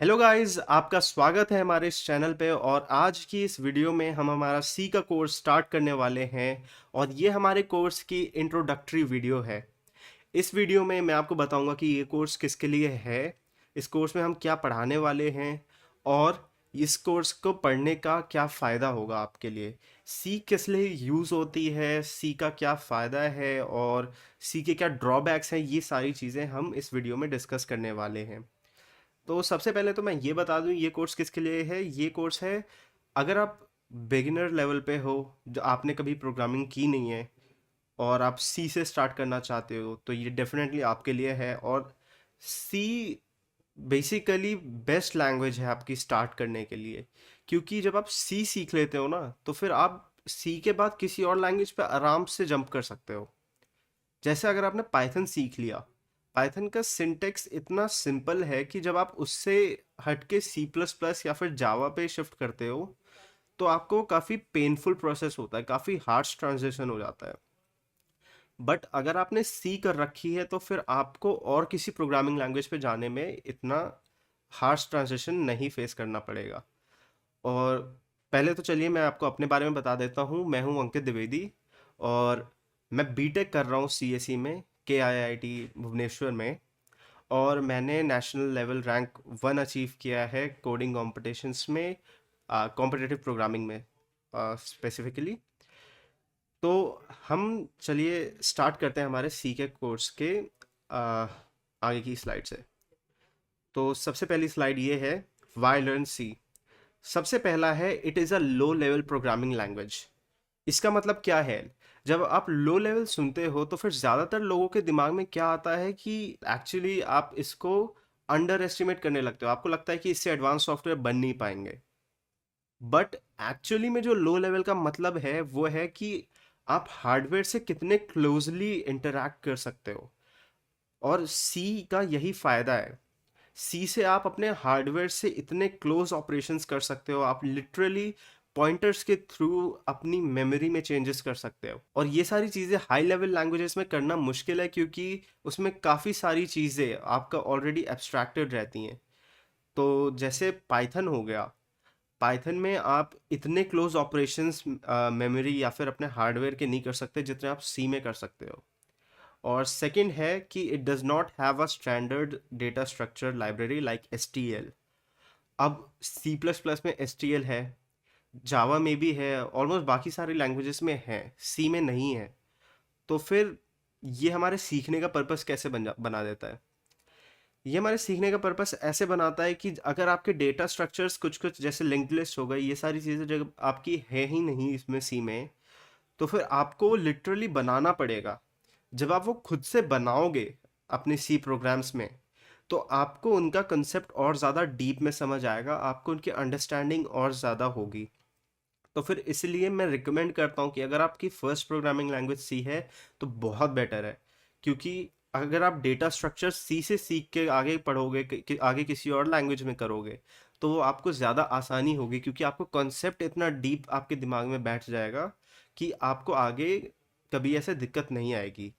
Hello guys, आपका स्वागत है हमारे इस चैनल पे। और आज की इस वीडियो में हम हमारा सी का कोर्स स्टार्ट करने वाले हैं। और ये हमारे कोर्स की इंट्रोडक्टरी वीडियो है। इस वीडियो में मैं आपको बताऊंगा कि ये कोर्स किसके लिए है, इस कोर्स में हम क्या पढ़ाने वाले हैं, और इस कोर्स को पढ़ने का क्या फ़ायदा होगा आपके लिए। सी किस लिए यूज़ होती है, सी का क्या फ़ायदा है, और सी के क्या ड्रॉबैक्स हैं, ये सारी चीज़ें हम इस वीडियो में डिस्कस करने वाले हैं। तो सबसे पहले तो मैं ये बता दूं ये कोर्स किसके लिए है। ये कोर्स है अगर आप बिगिनर लेवल पे हो, जो आपने कभी प्रोग्रामिंग की नहीं है और आप सी से स्टार्ट करना चाहते हो, तो ये डेफिनेटली आपके लिए है। और सी बेसिकली बेस्ट लैंग्वेज है आपकी स्टार्ट करने के लिए, क्योंकि जब आप सी सीख लेते हो ना, तो फिर आप सी के बाद किसी और लैंग्वेज पे आराम से जंप कर सकते हो। जैसे अगर आपने पाइथन सीख लिया, पाइथन का सिंटेक्स इतना सिंपल है कि जब आप उससे हट के सी प्लस प्लस या फिर जावा पे शिफ्ट करते हो, तो आपको काफ़ी पेनफुल प्रोसेस होता है, काफ़ी हार्श ट्रांजिशन हो जाता है। बट अगर आपने सी कर रखी है, तो फिर आपको और किसी प्रोग्रामिंग लैंग्वेज पे जाने में इतना हार्श ट्रांजिशन नहीं फेस करना पड़ेगा। और पहले तो चलिए मैं आपको अपने बारे में बता देता हूँ। मैं हूँ अंकित द्विवेदी, और मैं बीटेक कर रहा हूँ सीएसई में, के आई आई टी भुवनेश्वर में। और मैंने नेशनल लेवल रैंक 1 अचीव किया है कोडिंग कॉम्पिटिशन्स में, कॉम्पिटिटिव प्रोग्रामिंग में स्पेसिफिकली। तो हम चलिए स्टार्ट करते हैं हमारे सी के कोर्स के आगे की स्लाइड से। तो सबसे पहली स्लाइड ये है, वाई लर्न सी। सबसे पहला है, it is a low level programming language. इसका मतलब क्या है? जब आप लो लेवल सुनते हो, तो फिर ज़्यादातर लोगों के दिमाग में क्या आता है कि एक्चुअली आप इसको अंडर एस्टिमेट करने लगते हो। आपको लगता है कि इससे एडवांस सॉफ्टवेयर बन नहीं पाएंगे। बट एक्चुअली में जो लो लेवल का मतलब है वो है कि आप हार्डवेयर से कितने क्लोजली इंटरैक्ट कर सकते हो। और सी का यही फ़ायदा है। सी से आप अपने हार्डवेयर से इतने क्लोज ऑपरेशंस कर सकते हो, आप लिटरली पॉइंटर्स के थ्रू अपनी मेमोरी में चेंजेस कर सकते हो। और ये सारी चीज़ें हाई लेवल लैंग्वेजेस में करना मुश्किल है, क्योंकि उसमें काफ़ी सारी चीज़ें आपका ऑलरेडी एब्स्ट्रैक्टेड रहती हैं। तो जैसे पाइथन हो गया, पाइथन में आप इतने क्लोज ऑपरेशंस मेमोरी या फिर अपने हार्डवेयर के नहीं कर सकते जितने आप सी में कर सकते हो। और सेकंड है कि it does not have a standard data structure library like S T L. अब सी प्लस प्लस में एस टी एल है, जावा में भी है, ऑलमोस्ट बाकी सारी लैंग्वेजेस में है, सी में नहीं है। तो फिर ये हमारे सीखने का पर्पस कैसे बना देता है? ये हमारे सीखने का पर्पस ऐसे बनाता है कि अगर आपके डेटा स्ट्रक्चर्स कुछ कुछ जैसे लिंक्ड लिस्ट हो गई, ये सारी चीज़ें जब आपकी है ही नहीं इसमें सी में, तो फिर आपको लिटरली बनाना पड़ेगा। जब आप वो खुद से बनाओगे अपने सी प्रोग्राम्स में, तो आपको उनका कंसेप्ट और ज़्यादा डीप में समझ आएगा, आपको उनकी अंडरस्टैंडिंग और ज़्यादा होगी। तो फिर इसलिए मैं रिकमेंड करता हूँ कि अगर आपकी फर्स्ट प्रोग्रामिंग लैंग्वेज सी है, तो बहुत बेटर है। क्योंकि अगर आप डेटा स्ट्रक्चर सी से सीख के आगे पढ़ोगे, आगे किसी और लैंग्वेज में करोगे, तो वो आपको ज़्यादा आसानी होगी, क्योंकि आपको कॉन्सेप्ट इतना डीप आपके दिमाग में बैठ जाएगा कि आपको आगे कभी ऐसे दिक्कत नहीं आएगी।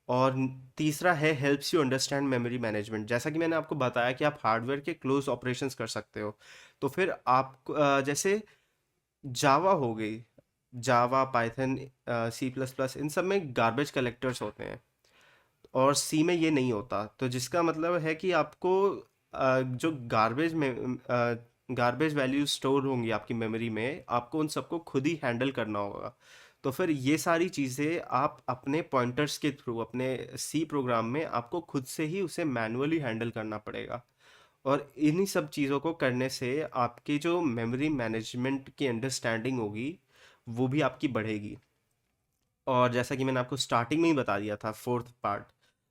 और तीसरा है, helps you understand memory management. जैसा कि मैंने आपको बताया कि आप हार्डवेयर के क्लोज ऑपरेशंस कर सकते हो, तो फिर आप जैसे जावा हो गई, जावा, पाइथन, सी प्लस प्लस, इन सब में गार्बेज कलेक्टर्स होते हैं, और सी में ये नहीं होता। तो जिसका मतलब है कि आपको जो गार्बेज वैल्यूज स्टोर होंगी आपकी मेमोरी में, आपको उन सबको खुद ही हैंडल करना होगा। तो फिर ये सारी चीज़ें आप अपने पॉइंटर्स के थ्रू अपने सी प्रोग्राम में आपको खुद से ही उसे मैनुअली हैंडल करना पड़ेगा। और इन्हीं सब चीज़ों को करने से आपकी जो मेमोरी मैनेजमेंट की अंडरस्टैंडिंग होगी, वो भी आपकी बढ़ेगी। और जैसा कि मैंने आपको स्टार्टिंग में ही बता दिया था, fourth part,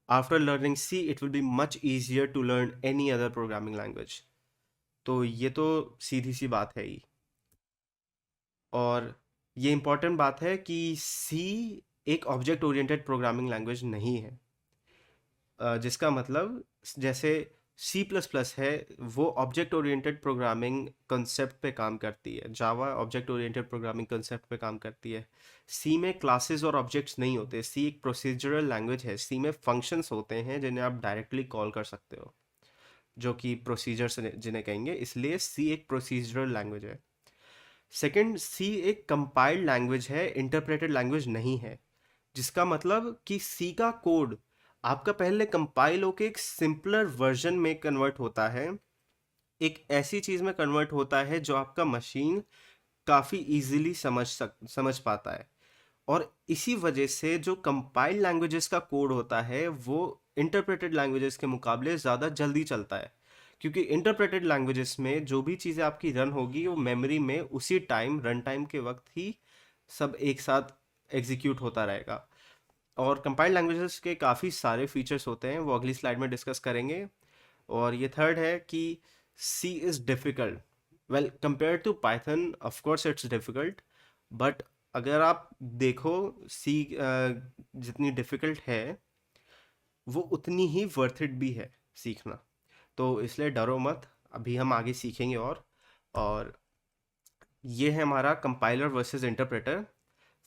after learning C it will be much easier to learn any other programming language. तो ये तो सीधी सी बात है ही। और ये इम्पॉर्टेंट बात है कि सी एक ऑब्जेक्ट ओरिएंटेड प्रोग्रामिंग लैंग्वेज नहीं है। जिसका मतलब, जैसे सी प्लस प्लस है, वो ऑब्जेक्ट ओरिएंटेड प्रोग्रामिंग कंसेप्ट पे काम करती है, जावा ऑब्जेक्ट ओरिएंटेड प्रोग्रामिंग कंसेप्ट पे काम करती है। सी में क्लासेस और ऑब्जेक्ट्स नहीं होते। सी एक प्रोसीजरल लैंग्वेज है। सी में फंक्शंस होते हैं जिन्हें आप डायरेक्टली कॉल कर सकते हो। जो कि प्रोसीजर्स जिन्हें कहेंगे, इसलिए सी एक प्रोसीजरल लैंग्वेज है। सेकंड, सी एक कंपाइल्ड लैंग्वेज है, इंटरप्रेटेड लैंग्वेज नहीं है। जिसका मतलब कि सी का कोड आपका पहले कंपाइल होके एक सिंपलर वर्जन में कन्वर्ट होता है, एक ऐसी चीज़ में कन्वर्ट होता है जो आपका मशीन काफ़ी इजीली समझ पाता है। और इसी वजह से जो कंपाइल्ड लैंग्वेजेस का कोड होता है वो इंटरप्रेटेड लैंग्वेजेस के मुकाबले ज़्यादा जल्दी चलता है, क्योंकि इंटरप्रेटेड लैंग्वेजेस में जो भी चीज़ें आपकी रन होगी वो मेमोरी में उसी टाइम, रन टाइम के वक्त ही सब एक साथ एग्जीक्यूट होता रहेगा। और कंपाइल्ड लैंग्वेजेस के काफ़ी सारे फीचर्स होते हैं, वो अगली स्लाइड में डिस्कस करेंगे। और ये थर्ड है कि C is difficult. Well, compare to Python of course it's difficult, but अगर आप देखो सी जितनी डिफ़िकल्ट है वो उतनी ही वर्थ इट भी है सीखना। तो इसलिए डरो मत, अभी हम आगे सीखेंगे। और ये है हमारा compiler versus interpreter.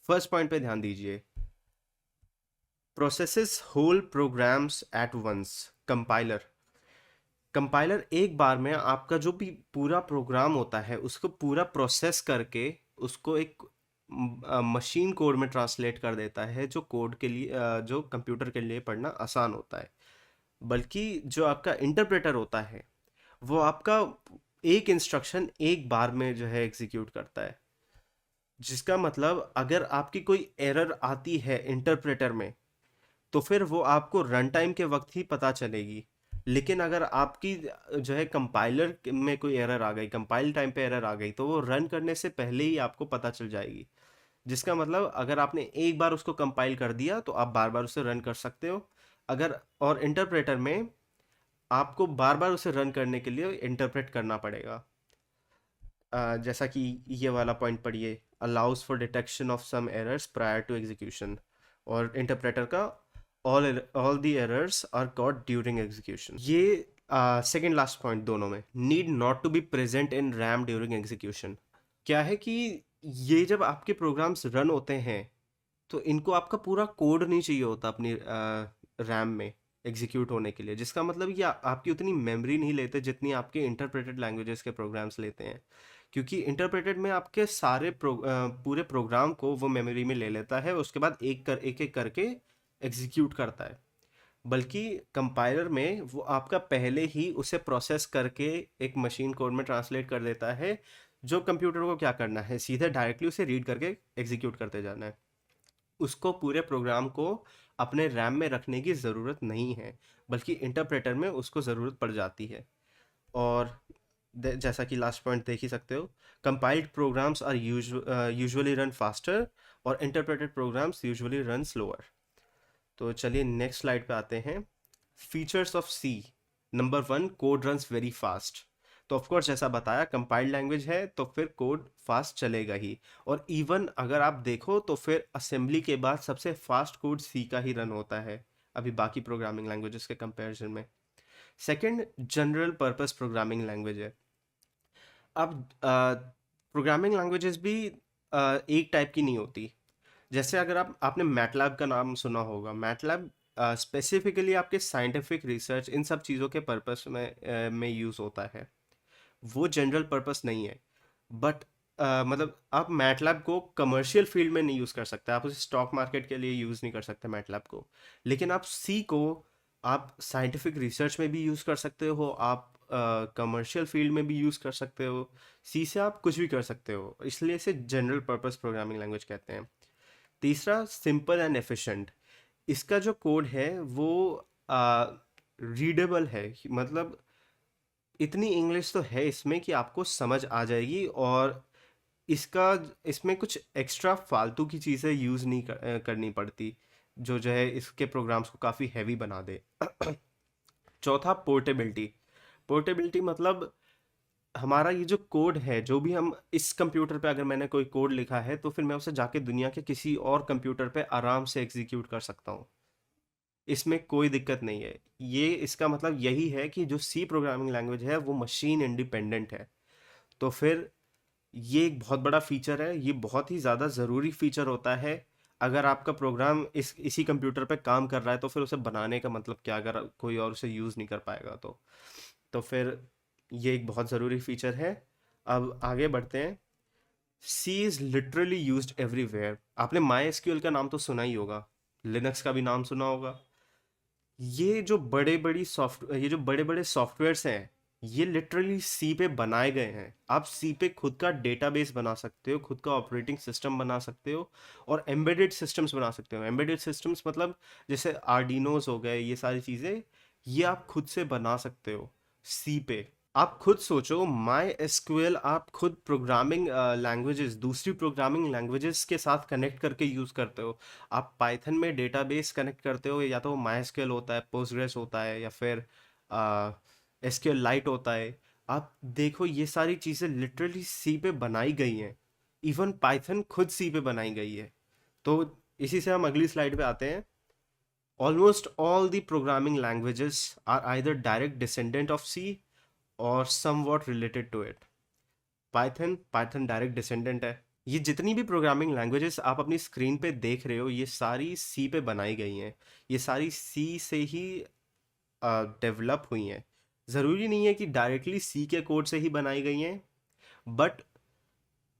First point पे ध्यान दीजिए, processes whole programs at once. Compiler compiler एक बार में आपका जो भी पूरा प्रोग्राम होता है उसको पूरा प्रोसेस करके उसको एक मशीन कोड में ट्रांसलेट कर देता है, जो कोड के लिए जो कंप्यूटर के लिए पढ़ना आसान होता है। बल्कि जो आपका इंटरप्रेटर होता है वो आपका एक इंस्ट्रक्शन एक बार में जो है एग्जीक्यूट करता है। जिसका मतलब अगर आपकी कोई एरर आती है इंटरप्रेटर में तो फिर वो आपको रन टाइम के वक्त ही पता चलेगी। लेकिन अगर आपकी जो है कंपाइलर में कोई एरर आ गई, कंपाइल टाइम पे एरर आ गई, तो वो रन करने से पहले ही आपको पता चल जाएगी। जिसका मतलब अगर आपने एक बार उसको कंपाइल कर दिया तो आप बार बार उसे रन कर सकते हो। अगर और इंटरप्रेटर में आपको बार बार उसे रन करने के लिए इंटरप्रेट करना पड़ेगा। जैसा कि ये वाला पॉइंट पढ़िए, allows for detection of some errors prior to execution. और इंटरप्रेटर का all the errors are caught during execution. ये सेकेंड लास्ट पॉइंट दोनों में, need not to be present in RAM during execution. क्या है कि ये जब आपके प्रोग्राम्स रन होते हैं तो इनको आपका पूरा कोड नहीं चाहिए होता अपनी रैम में एग्जीक्यूट होने के लिए। जिसका मतलब ये आपकी उतनी मेमोरी नहीं लेते जितनी आपके इंटरप्रेटेड लैंग्वेजेस के प्रोग्राम्स लेते हैं। क्योंकि इंटरप्रेटेड में आपके सारे पूरे प्रोग्राम को वो मेमोरी में ले लेता है, उसके बाद एक एक करके एग्जीक्यूट करता है। बल्कि कंपाइलर में वो आपका पहले ही उसे प्रोसेस करके एक मशीन कोड में ट्रांसलेट कर देता है, जो कंप्यूटर को क्या करना है, सीधे डायरेक्टली उसे रीड करके एग्जीक्यूट करते जाना है। उसको पूरे प्रोग्राम को अपने रैम में रखने की ज़रूरत नहीं है, बल्कि इंटरप्रेटर में उसको ज़रूरत पड़ जाती है। और जैसा कि लास्ट पॉइंट देख ही सकते हो, compiled programs are usually run faster और interpreted programs usually run slower. तो चलिए नेक्स्ट स्लाइड पे आते हैं। Features of C. Number one, code runs very fast. तो ऑफकोर्स जैसा बताया कंपाइल्ड लैंग्वेज है तो फिर कोड फास्ट चलेगा ही। और इवन अगर आप देखो तो फिर असेंबली के बाद सबसे फास्ट कोड सी का ही रन होता है अभी बाकी प्रोग्रामिंग लैंग्वेजेस के कंपैरिजन में। Second, general purpose programming language है। अब प्रोग्रामिंग लैंग्वेजेस भी एक टाइप की नहीं होती। जैसे अगर आपने मैटलैब का नाम सुना होगा। मैटलैब स्पेसिफिकली आपके साइंटिफिक रिसर्च इन सब चीज़ों के पर्पस में यूज़ होता है, वो जनरल पर्पस नहीं है। बट मतलब आप मैटलैब को कमर्शियल फील्ड में नहीं यूज़ कर सकते, आप उसे स्टॉक मार्केट के लिए यूज़ नहीं कर सकते मैटलैब को। लेकिन आप सी को आप साइंटिफिक रिसर्च में भी यूज़ कर सकते हो, आप कमर्शियल फील्ड में भी यूज़ कर सकते हो। सी से आप कुछ भी कर सकते हो, इसलिए इसे जनरल पर्पस प्रोग्रामिंग लैंग्वेज कहते हैं। तीसरा, सिंपल एंड एफिशिएंट। इसका जो कोड है वो रीडेबल है, मतलब इतनी इंग्लिश तो है इसमें कि आपको समझ आ जाएगी। और इसका इसमें कुछ एक्स्ट्रा फालतू की चीज़ें यूज़ नहीं करनी पड़ती, जो है इसके प्रोग्राम्स को काफ़ी हैवी बना दे। चौथा, पोर्टेबिलिटी। पोर्टेबिलिटी मतलब हमारा ये जो कोड है, जो भी हम इस कंप्यूटर पे अगर मैंने कोई कोड लिखा है तो फिर मैं उसे जाके दुनिया के किसी और कंप्यूटर पे आराम से एग्जीक्यूट कर सकता हूँ, इसमें कोई दिक्कत नहीं है। ये इसका मतलब यही है कि जो सी प्रोग्रामिंग लैंग्वेज है वो मशीन इंडिपेंडेंट है। तो फिर ये एक बहुत बड़ा फीचर है, ये बहुत ही ज़्यादा ज़रूरी फीचर होता है। अगर आपका प्रोग्राम इसी कंप्यूटर पे काम कर रहा है तो फिर उसे बनाने का मतलब क्या, अगर कोई और उसे यूज़ नहीं कर पाएगा तो। तो फिर ये एक बहुत ज़रूरी फीचर है। अब आगे बढ़ते हैं। सी इज़ लिटरली यूज्ड एवरीवेयर। आपने माई एसक्यूएल का नाम तो सुना ही होगा, लिनक्स का भी नाम सुना होगा। ये जो बड़े बड़े सॉफ्टवेयर्स हैं, ये लिटरली सी पे बनाए गए हैं। आप सी पे खुद का डेटाबेस बना सकते हो, खुद का ऑपरेटिंग सिस्टम बना सकते हो, और एम्बेडेड सिस्टम्स बना सकते हो। एम्बेडेड सिस्टम्स मतलब जैसे आर्डिनोज हो गए, ये सारी चीज़ें ये आप खुद से बना सकते हो सी पे। आप खुद सोचो, माई एसक्यूएल आप खुद प्रोग्रामिंग लैंग्वेजेस, दूसरी प्रोग्रामिंग लैंग्वेजेस के साथ कनेक्ट करके यूज़ करते हो। आप पाइथन में डेटाबेस कनेक्ट करते हो, या तो माई एसक्यूएल होता है, पोस्टग्रेस होता है, या फिर एसक्यूएल लाइट होता है। आप देखो, ये सारी चीज़ें लिटरली सी पे बनाई गई हैं। इवन पाइथन खुद सी पे बनाई गई है। तो इसी से हम अगली स्लाइड पे आते हैं। Almost all the programming languages are either direct descendant of C और somewhat related to it. Python direct descendant है। ये जितनी भी प्रोग्रामिंग लैंग्वेजेस आप अपनी स्क्रीन पे देख रहे हो, ये सारी सी पे बनाई गई हैं। ये सारी सी से ही डेवलप हुई हैं। ज़रूरी नहीं है कि डायरेक्टली सी के कोड से ही बनाई गई हैं, बट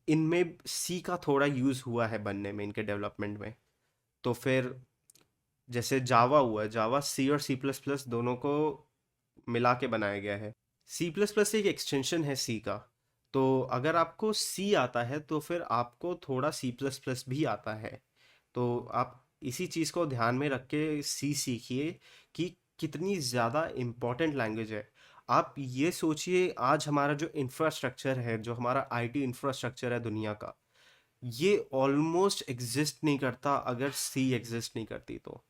इनमें सी का थोड़ा यूज़ हुआ है बनने में, इनके डेवलपमेंट में। तो फिर जैसे जावा हुआ है, जावा सी और सी प्लस प्लस दोनों को मिला के बनाया गया है। सी प्लस प्लस एक एक्सटेंशन है सी का। तो अगर आपको सी आता है तो फिर आपको थोड़ा सी प्लस प्लस भी आता है। तो आप इसी चीज़ को ध्यान में रख के सी सीखिए कि कितनी ज़्यादा इम्पॉर्टेंट लैंग्वेज है। आप ये सोचिए, आज हमारा जो इंफ्रास्ट्रक्चर है, जो हमारा आईटी इंफ्रास्ट्रक्चर है दुनिया का, ये ऑलमोस्ट एग्जिस्ट नहीं करता अगर सी एग्जिस्ट नहीं करती तो।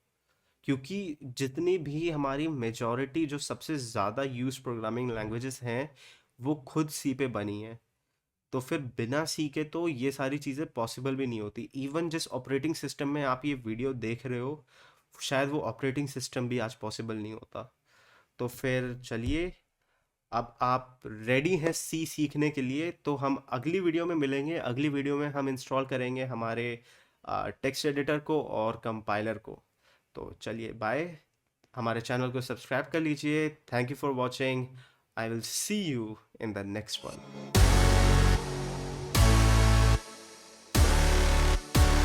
क्योंकि जितनी भी हमारी मेजॉरिटी जो सबसे ज़्यादा यूज प्रोग्रामिंग लैंग्वेजेस हैं, वो खुद सी पे बनी हैं। तो फिर बिना सी के तो ये सारी चीज़ें पॉसिबल भी नहीं होती। इवन जिस ऑपरेटिंग सिस्टम में आप ये वीडियो देख रहे हो, शायद वो ऑपरेटिंग सिस्टम भी आज पॉसिबल नहीं होता। तो फिर चलिए, अब आप रेडी हैं सी सीखने के लिए, तो हम अगली वीडियो में मिलेंगे। अगली वीडियो में हम इंस्टॉल करेंगे हमारे टेक्स्ट एडिटर को और कंपाइलर को। तो चलिए, बाय। हमारे चैनल को सब्सक्राइब कर लीजिए। Thank you for watching. I will see you in the next one.